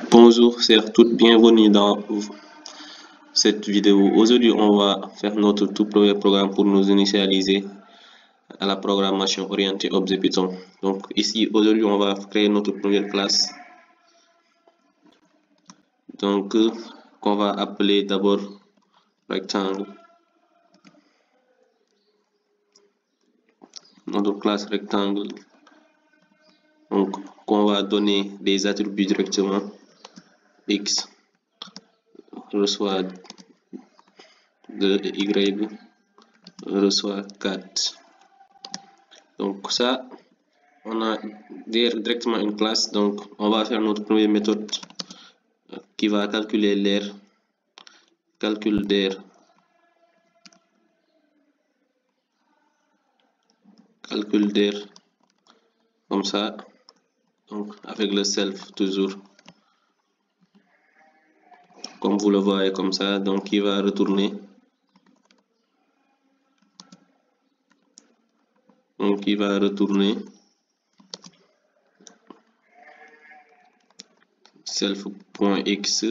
Bonjour, chers toutes, bienvenue dans cette vidéo. Aujourd'hui, on va faire notre tout premier programme pour nous initialiser à la programmation orientée objet Python. Donc ici, aujourd'hui, on va créer notre première classe. Donc, qu'on va appeler d'abord rectangle. Notre classe rectangle. Donc, qu'on va donner des attributs directement. X reçoit 2 et Y reçoit 4. Donc ça, on a directement une classe. Donc on va faire notre première méthode qui va calculer l'air, calcul d'air, comme ça. Donc avec le self toujours, comme vous le voyez comme ça. Donc il va retourner. Donc il va retourner self.x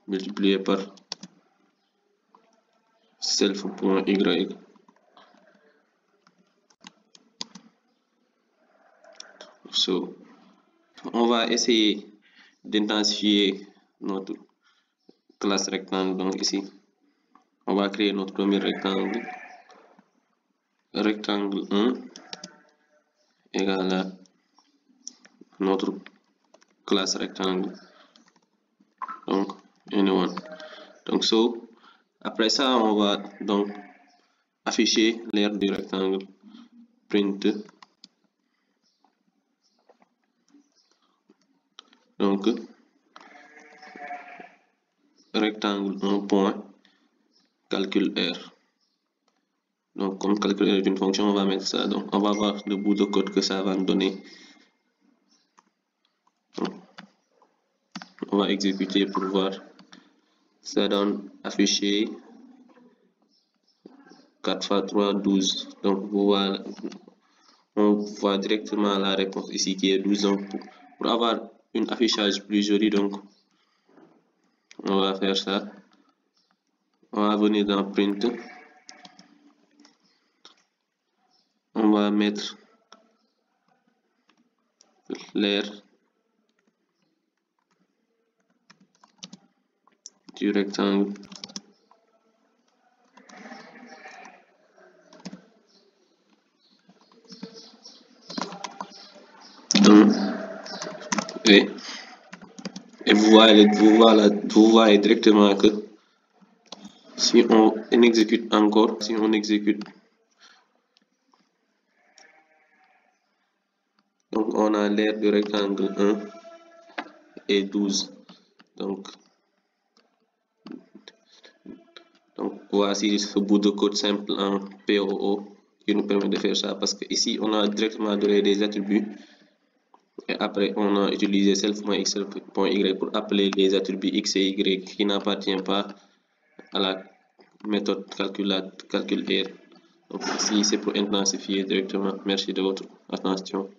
multiplié par self.y. So, on va essayer d'intensifier notre classe rectangle. Donc ici, on va créer notre premier rectangle. Rectangle 1 égale à notre classe rectangle. Donc, anyone. Donc, après ça, on va donc afficher l'aire du rectangle. Print. Donc, rectangle 1 point calcul R. Donc, comme calcul R est une fonction, on va mettre ça. Donc, on va voir le bout de code que ça va nous donner. Donc, on va exécuter pour voir. Ça donne affiché 4 x 3, 12. Donc, voilà. On voit directement la réponse ici qui est 12. Donc, pour avoir un affichage plus joli, donc on va faire ça. On va venir dans print. On va mettre l'aire du rectangle. Et vous voyez directement que si on exécute encore, si on exécute, donc on a l'aire du rectangle 1 et 12. Donc voici ce bout de code simple en POO qui nous permet de faire ça, parce que ici on a directement donné des attributs et après on a utilisé self.x, self.y pour appeler les attributs x et y qui n'appartiennent pas à la méthode calcul R. Donc ici c'est pour intensifier directement. Merci de votre attention.